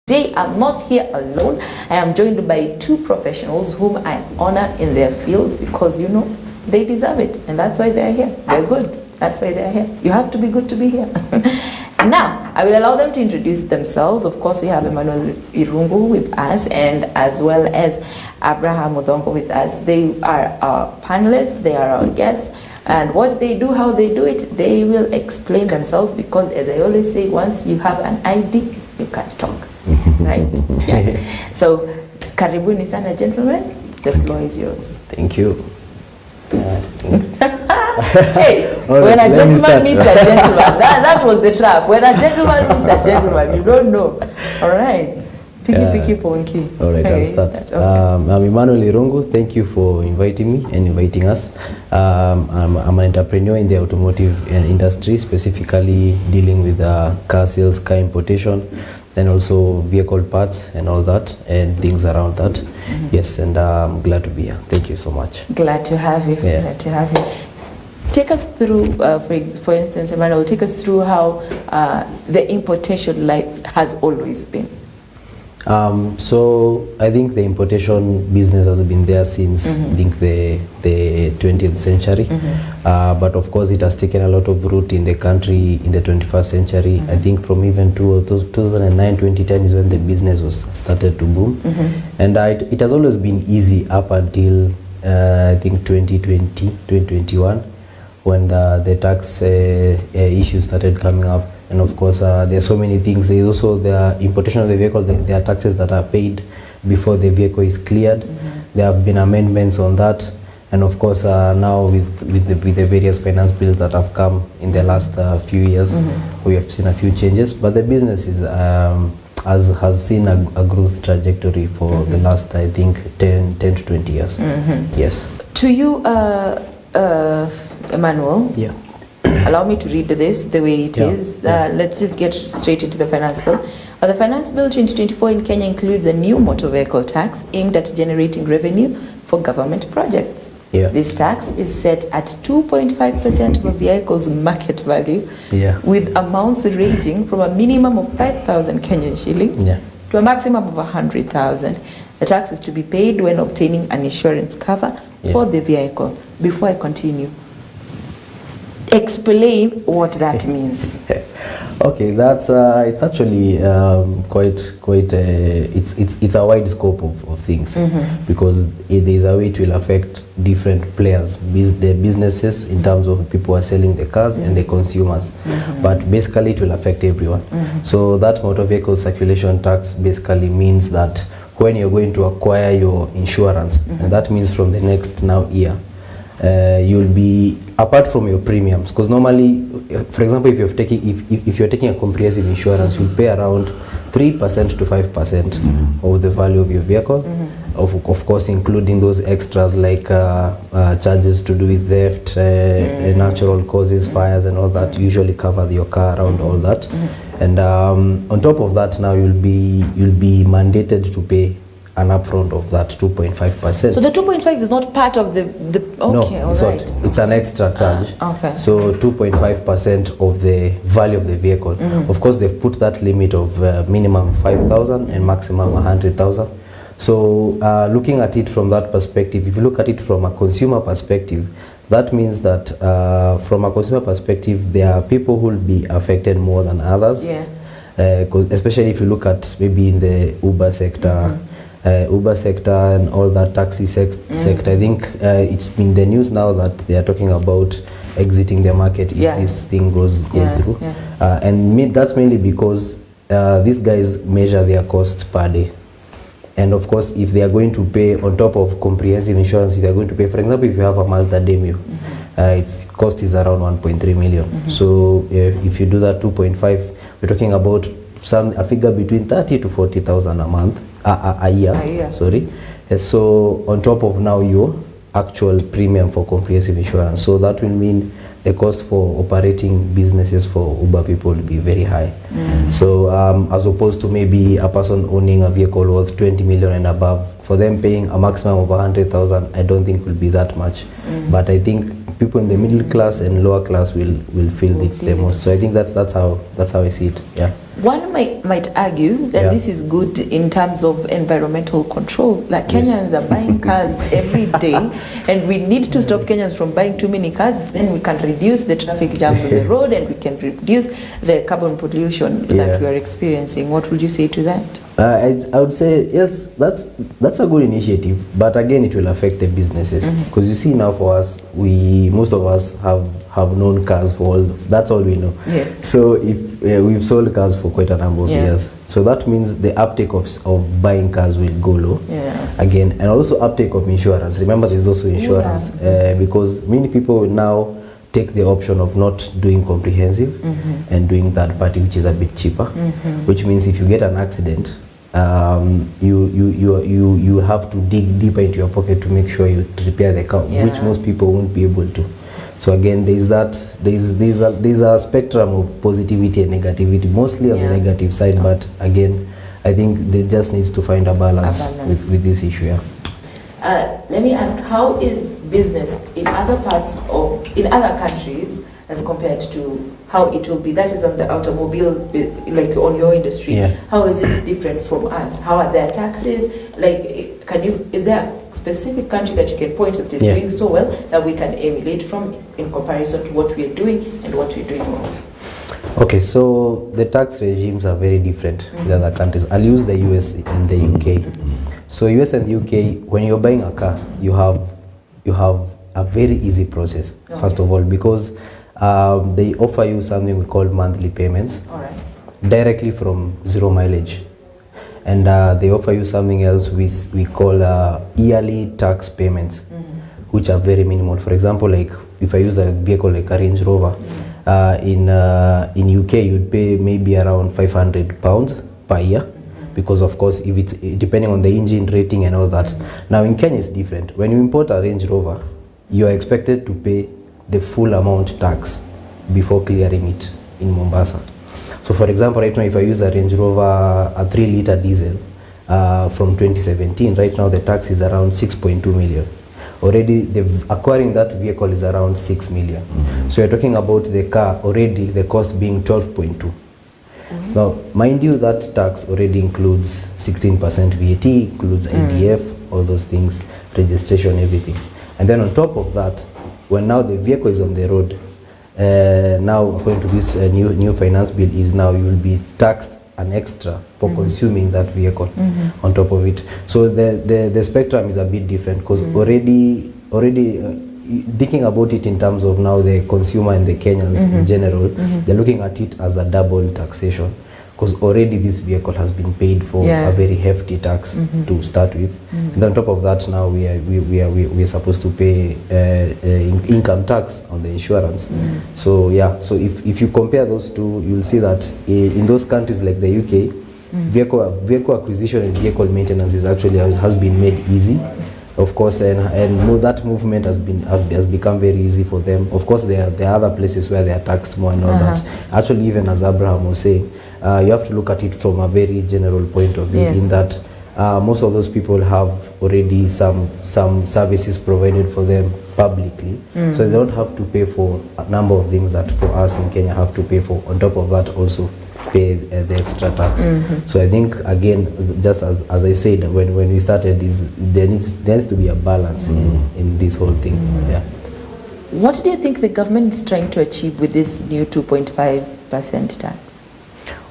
Today, I'm not here alone. I am joined by two professionals whom I honor in their fields because, you know, they deserve it. And that's why they're here. They're good. That's why they're here. You have to be good to be here. Now, I will allow them to introduce themselves. Of course, we have Emmanuel Irungu with us and as well as Abraham Odongo with us. They are our panelists. They are our guests. And what they do, how they do it, they will explain themselves because, as I always say, once you have an ID, you can't talk. Right? Yeah. So, karibuni sana, gentlemen. The floor is yours. Thank you. Hey, when a gentleman meets a gentleman, that was the trap. When a gentleman meets a gentleman, you don't know. All right. Picky ponky. All right, I'll start. Okay. I'm Emmanuel Irungu. Thank you for inviting me and inviting us. I'm an entrepreneur in the automotive industry, specifically dealing with car sales, car importation, then also vehicle parts and all that and things around that. Yes, and I'm glad to be here. Thank you so much. Glad to have you. Yeah. Glad to have you. Take us through, for instance, Emmanuel, take us through how the importation life has always been. So I think the importation business has been there since I think the 20th century, but of course it has taken a lot of root in the country in the 21st century. I think from even 2009, 2010 is when the business was started to boom, and it has always been easy up until I think 2020, 2021, when the tax issues started coming up. And of course, there are so many things. There is also the importation of the vehicle. There are taxes that are paid before the vehicle is cleared. There have been amendments on that. And of course, now with the various finance bills that have come in the last few years, we have seen a few changes. But the business is, has seen a growth trajectory for the last, I think, 10 to 20 years. Yes. To you, Emmanuel. Yeah. Allow me to read this the way it is. Let's just get straight into the finance bill. The finance bill 2024 in Kenya includes a new motor vehicle tax aimed at generating revenue for government projects. This tax is set at 2.5% of a vehicle's market value, with amounts ranging from a minimum of 5,000 Kenyan shillings to a maximum of 100,000. The tax is to be paid when obtaining an insurance cover for the vehicle. Before I continue, explain what that means. Okay, that's it's actually it's a wide scope of things, because there is a way it will affect different players, the businesses in terms of people who are selling the cars and the consumers, but basically it will affect everyone. So that motor vehicle circulation tax basically means that when you're going to acquire your insurance, and that means from the next year, you'll be, apart from your premiums, because normally, for example, if you're taking a comprehensive insurance, you'll pay around 3% to 5% of the value of your vehicle, of course including those extras like charges to do with theft, natural causes, fires and all that usually cover your car around all that, and on top of that now you'll be mandated to pay an upfront of that 2.5%. So the 2.5 is not part of the okay, no, it's not. It's an extra charge. Okay. So 2.5% of the value of the vehicle. Of course, they've put that limit of minimum 5,000 and maximum 100,000. So looking at it from that perspective, if you look at it from a consumer perspective, that means that from a consumer perspective, there are people who will be affected more than others. Because especially if you look at maybe in the Uber sector, and all that taxi sector, I think it's been the news now that they are talking about exiting the market if this thing goes through. And that's mainly because these guys measure their costs per day. And of course, if they are going to pay on top of comprehensive insurance, if they are going to pay, for example, if you have a Mazda Demio, its cost is around 1.3 million. So if you do that 2.5, we're talking about a figure between 30 to 40,000 a month. A year, sorry. So on top of now your actual premium for comprehensive insurance, so that will mean the cost for operating businesses for Uber people will be very high. So as opposed to maybe a person owning a vehicle worth 20 million and above, for them paying a maximum of 100,000, I don't think will be that much. But I think people in the middle class and lower class will feel it the most. So I think that's how I see it. One might argue that this is good in terms of environmental control. Like Kenyans are buying cars every day, and we need to stop Kenyans from buying too many cars. Then we can reduce the traffic jams on the road, and we can reduce the carbon pollution that we are experiencing. What would you say to that? I would say yes, that's a good initiative, but again it will affect the businesses, because you see now for us, most of us have known cars for that's all we know. So if we've sold cars for quite a number of years, so that means the uptake of buying cars will go low again, and also uptake of insurance. Remember, there's also insurance because many people now take the option of not doing comprehensive and doing third party, which is a bit cheaper, which means if you get an accident, you have to dig deeper into your pocket to make sure you repair the car, which most people won't be able to. So again, there's a spectrum of positivity and negativity, mostly on the negative side, but again, I think they just needs to find a balance. With this issue. Let me ask, how is business in other countries as compared to how it will be, that is on the automobile, like on your industry? How is it different from us? How are their taxes? Like, is there a specific country that you can point that is doing so well that we can emulate from in comparison to what we are doing and what we're doing wrong? Okay, so the tax regimes are very different in other countries. I'll use the US and the UK. So US and the UK, when you're buying a car, you have a very easy process, first of all, because they offer you something we call monthly payments directly from 0 mileage. And they offer you something else we call yearly tax payments, which are very minimal. For example, like if I use a vehicle like a Range Rover, in UK you'd pay maybe around £500 per year, because of course if it's depending on the engine rating and all that. Now in Kenya it's different. When you import a Range Rover, you are expected to pay the full amount tax before clearing it in Mombasa. So for example, right now if I use a Range Rover, a 3-litre diesel from 2017, right now the tax is around 6.2 million. Already acquiring that vehicle is around 6 million. So you're talking about the car already, the cost being 12.2. So mind you, that tax already includes 16% VAT, includes IDF, all those things, registration, everything. And then on top of that, when now the vehicle is on the road, now according to this new finance bill, is now you will be taxed an extra for consuming that vehicle on top of it. So the spectrum is a bit different, because already thinking about it in terms of now the consumer and the Kenyans in general, they're looking at it as a double taxation, because already this vehicle has been paid for a very hefty tax to start with, and on top of that now we are supposed to pay income tax on the insurance. So so if you compare those two, you'll see that in those countries like the UK, vehicle acquisition and vehicle maintenance has been made easy, of course, and that movement has become very easy for them. Of course, there are other places where they are taxed more and all that. Actually, even as Abraham was saying, you have to look at it from a very general point of view, in that most of those people have already some services provided for them publicly, so they don't have to pay for a number of things that for us in Kenya have to pay for. On top of that, also pay the extra tax. So I think, again, just as I said when we started, there needs to be a balance in this whole thing. What do you think the government is trying to achieve with this new 2.5% tax?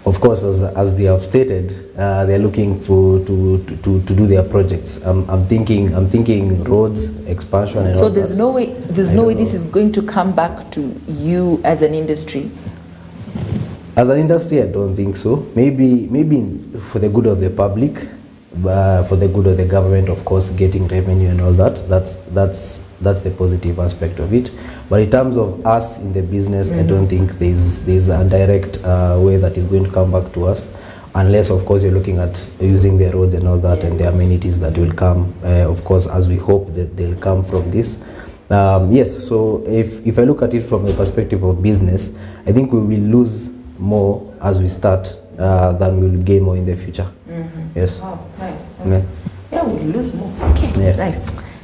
Of course, as they have stated, they're looking to do their projects. I'm thinking roads expansion and so all there's that. no way this is going to come back to you as an industry. As an industry, I don't think so. Maybe for the good of the public, for the good of the government, of course, getting revenue and all that. That's the positive aspect of it. But in terms of us in the business, I don't think there's a direct way that is going to come back to us, unless, of course, you're looking at using the roads and all that, and the amenities that will come, of course, as we hope that they'll come from this. Yes, so if I look at it from the perspective of business, I think we will lose more as we start than we will gain more in the future. Yes. Oh, nice. Yeah, we'll lose more. Okay, nice.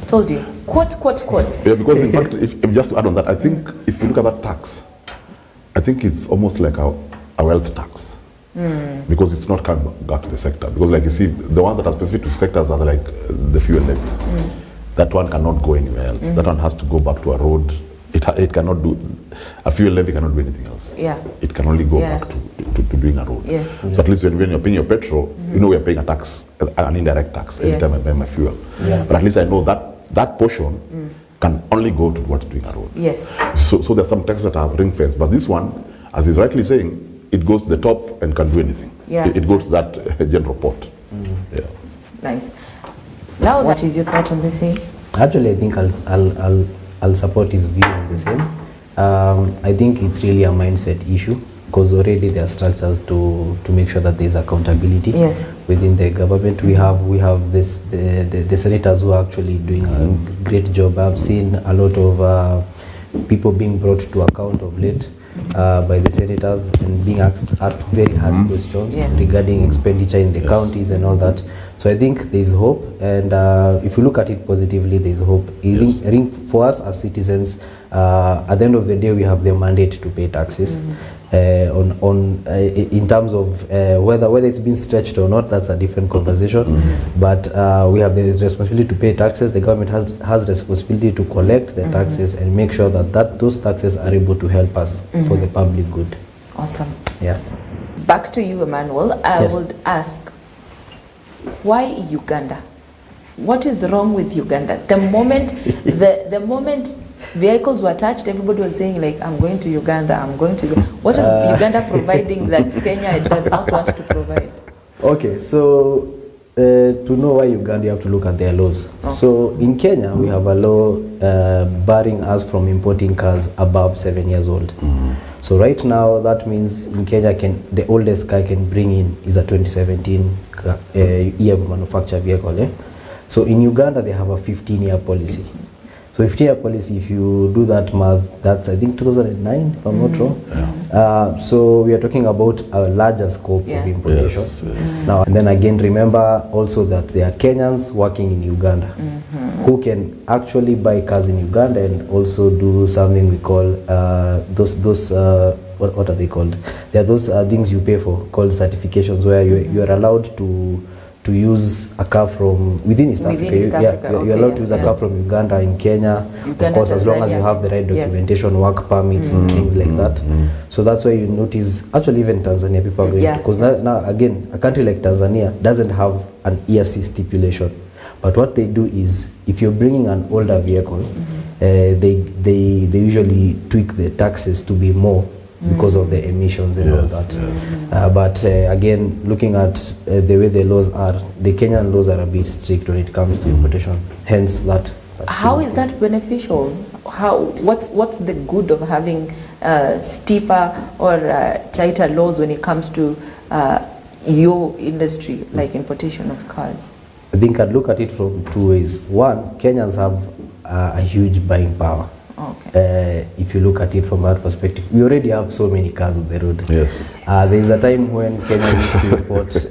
Told you. Quote. Yeah, because in fact, if just to add on that, I think if you look at that tax, I think it's almost like a wealth tax. because it's not coming back to the sector. Because like you see, the ones that are specific to sectors are like the fuel levy. That one cannot go anywhere else. That one has to go back to a road. It cannot do, a fuel levy cannot do anything else. Yeah. It can only go back to doing a road. Yeah. So at least when you're paying your petrol, you know we're paying a tax, an indirect tax every time I buy my fuel. Yeah. But at least I know that portion can only go towards doing a road. Yes. So there's some taxes that are ring fenced, but this one, as he's rightly saying, it goes to the top and can do anything. Yeah. It goes to that general pot. Yeah. Nice. Now, what is your thought on this? Actually, I think I'll support his view on the same. I think it's really a mindset issue, because already there are structures to make sure that there's accountability within the government. We have the senators who are actually doing a great job. I've seen a lot of people being brought to account of late by the senators and being asked very hard questions regarding expenditure in the counties and all that. So I think there is hope, and if you look at it positively, there is hope. I think for us as citizens, at the end of the day, we have the mandate to pay taxes. In terms of whether it's been stretched or not, that's a different conversation. But we have the responsibility to pay taxes. The government has responsibility to collect the taxes and make sure that those taxes are able to help us for the public good. Awesome. Yeah. Back to you, Emmanuel. I would ask, why Uganda? What is wrong with Uganda? The moment the moment vehicles were touched, everybody was saying like, I'm going to Uganda, I'm going to Uganda. What is Uganda providing that Kenya does not want to provide? Okay, so to know why Uganda, you have to look at their laws. So in Kenya, we have a law barring us from importing cars above 7 years old. So right now, that means in Kenya, the oldest car can bring in is a 2017 year of manufacture vehicle. So in Uganda, they have a 15-year policy. So 15-year policy, if you do that math, that's I think 2009, if I'm not wrong. So we are talking about a larger scope of importation. Now, and then again, remember also that there are Kenyans working in Uganda who can actually buy cars in Uganda and also do something we call what are they called? There are those things you pay for called certifications, where you are allowed to use a car from within East Africa. You're allowed to use a car from Uganda in Kenya, of course, as long as you have the right documentation, work permits, and things like that. So that's why you notice, actually even Tanzania, people are going to, because now again, a country like Tanzania doesn't have an ERC stipulation. But what they do is, if you're bringing an older vehicle, they usually tweak the taxes to be more because of the emissions and all that. But again, looking at the way the laws are, the Kenyan laws are a bit strict when it comes to importation. Hence that. How is that beneficial? What's the good of having steeper or tighter laws when it comes to your industry, like importation of cars? I think I'd look at it from two ways. One, Kenyans have a huge buying power. If you look at it from that perspective, we already have so many cars on the road. Yes. There is a time when Kenya used to import.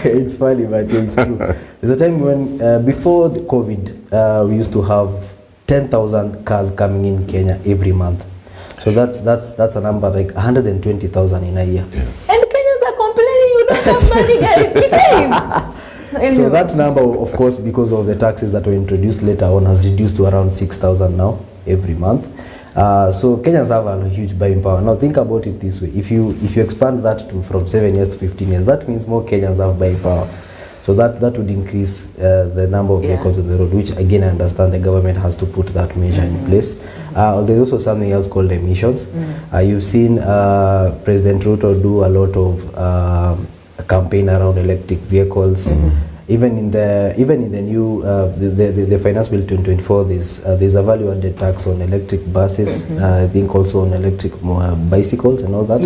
It's funny, but it's true. There's a time when, before the COVID, we used to have 10,000 cars coming in Kenya every month. So that's a number like 120,000 in a year. And Kenyans are complaining you don't have money, guys. You guys. So that number, of course, because of the taxes that were introduced later on, has reduced to around 6,000 now every month. So Kenyans have a huge buying power. Now think about it this way: if you expand that to from 7 years to 15 years, that means more Kenyans have buying power. So that would increase the number of vehicles on the road, which again I understand the government has to put that measure in place. There's also something else called emissions. You've seen President Ruto do a lot of campaign around electric vehicles. Even in the new the finance bill 2024, there's a value added tax on electric buses. I think also on electric bicycles and all that.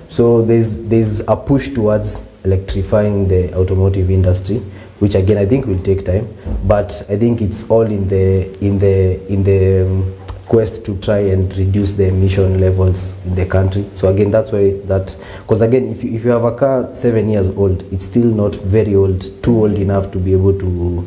So there's a push towards electrifying the automotive industry, which again I think will take time, but I think it's all in the quest to try and reduce the emission levels in the country. So again, that's why that, because again, if you have a car 7 years old, it's still not very old, too old enough to be able to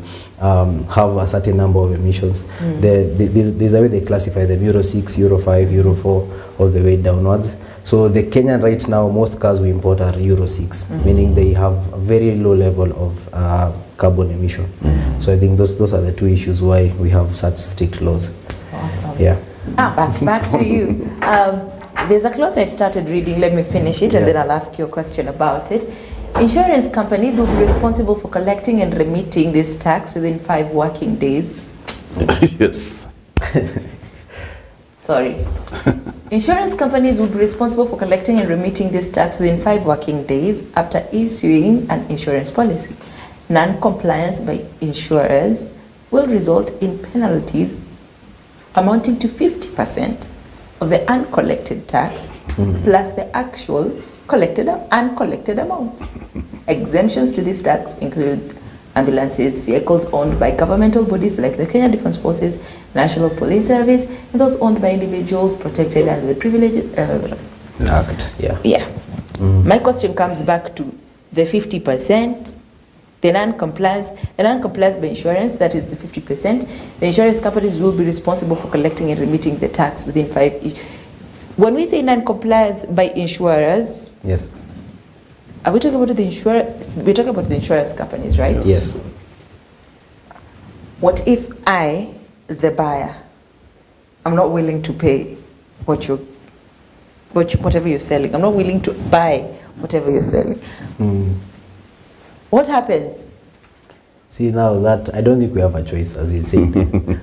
have a certain number of emissions. There's a way they classify them: Euro 6, Euro 5, Euro 4, all the way downwards. So the Kenyan right now, most cars we import are Euro 6, meaning they have a very low level of carbon emission. So I think those are the two issues why we have such strict laws. Awesome. Yeah. Back to you. There's a clause I started reading. Let me finish it, and then I'll ask you a question about it. Insurance companies will be responsible for collecting and remitting this tax within 5 working days. Yes. Sorry. Insurance companies will be responsible for collecting and remitting this tax within 5 working days after issuing an insurance policy. Non-compliance by insurers will result in penalties amounting to 50% of the uncollected tax plus the actual uncollected amount. Exemptions to this tax include ambulances, vehicles owned by governmental bodies like the Kenya Defence Forces, National Police Service, and those owned by individuals protected under the Privilege Act. Yeah. My question comes back to the 50%. The non-compliance by insurance, that is the 50%. The insurance companies will be responsible for collecting and remitting the tax within 5. When we say non-compliance by insurers, Yes. are we talking about the we're talking about the insurance companies, right? Yes. What if I, the buyer, I'm not willing to pay whatever you're selling? I'm not willing to buy whatever you're selling. What happens? See, now that I don't think we have a choice, as he said,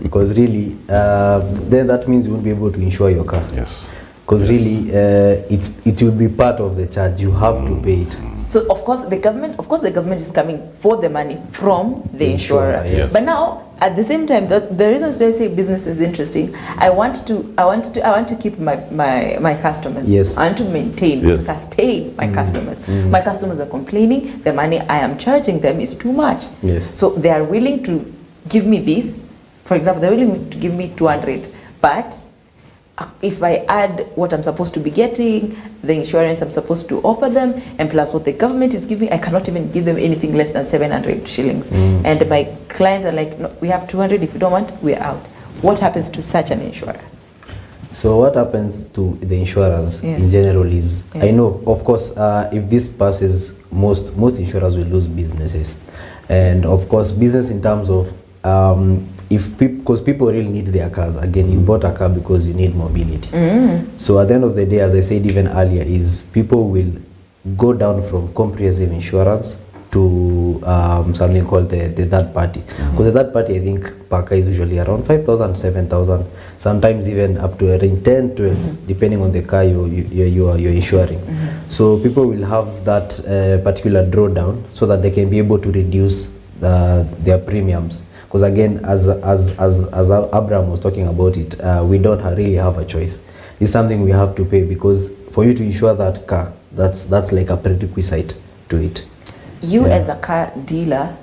because really, then that means you won't be able to insure your car. Yes. Because really, it will be part of the charge. You have to pay it. So of course the government is coming for the money from the insurer. Yes. But now at the same time, the reasons why I say business is interesting, I want to keep my customers. Yes. I want to maintain, to sustain my customers. My customers are complaining the money I am charging them is too much. Yes. So they are willing to give me this. For example, they're willing to give me 200, but if I add what I'm supposed to be getting, the insurance I'm supposed to offer them, and plus what the government is giving, I cannot even give them anything less than 700 shillings. And my clients are like, no, we have 200, if you don't want, we're out. What happens to such an insurer? So what happens to the insurers in general is, I know, of course, if this passes, most insurers will lose businesses. And of course, business in terms of, because people really need their cars. Again, you bought a car because you need mobility. So at the end of the day, as I said even earlier, is people will go down from comprehensive insurance to something called the third party. Because the third party, I think, per car is usually around 5,000, 7,000, sometimes even up to around 10, 12, depending on the car you're insuring. So people will have that particular drawdown so that they can be able to reduce their premiums. Because again, as Abraham was talking about it, we don't really have a choice. It's something we have to pay, because for you to insure that car, that's like a prerequisite to it. You as a car dealer,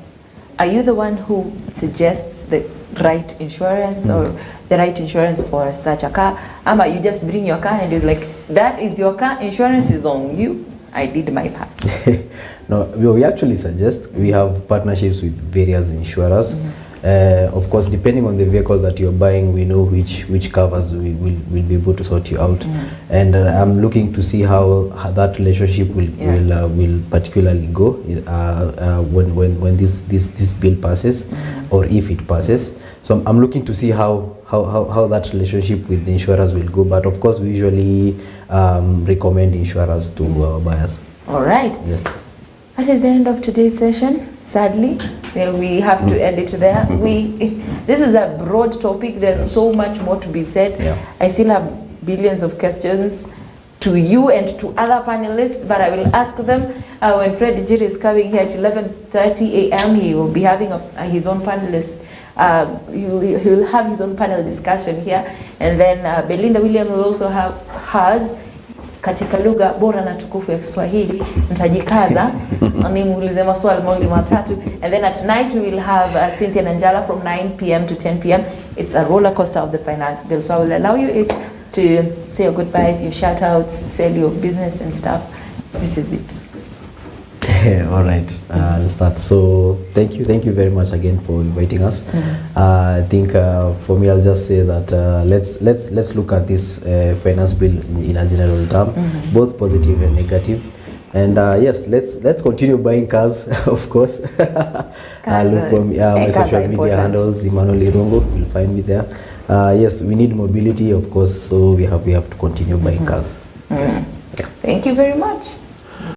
are you the one who suggests the right insurance or the right insurance for such a car? Ama you just bring your car and you're like, that is your car, insurance is on you, I did my part. No, we actually suggest, we have partnerships with various insurers. Of course, depending on the vehicle that you're buying, we know which covers we will be able to sort you out. And I'm looking to see how that relationship will particularly go when this bill passes, or if it passes. So I'm looking to see how that relationship with the insurers will go. But of course, we usually recommend insurers to our buyers. All right. Yes. That is the end of today's session. Sadly, we have to end it there. This is a broad topic. There's so much more to be said. I still have billions of questions to you and to other panelists, but I will ask them when Fred Jiri is coming here at 11:30 a.m. He will be having his own panelist. He will have his own panel discussion here, and then Belinda Williams will also have hers. katika lugha bora na tukufu ya Kiswahili. Nitajikaza nimuulize maswali mawili matatu, and then at night we will have Cynthia Nanjala from 9 p.m. to 10 p.m. It's a roller coaster of the finance bill, so I will allow you each to say your goodbyes, your shout outs, sell your business and stuff. This is it. All right, I'll start. So thank you very much again for inviting us. I think for me, I'll just say that let's look at this finance bill in a general term, both positive and negative. And yes, let's continue buying cars, of course. Look for me, my social media handles, Emmanuel Irungu, you'll find me there. Yes, we need mobility, of course, so we have to continue buying cars. Yes. Thank you very much.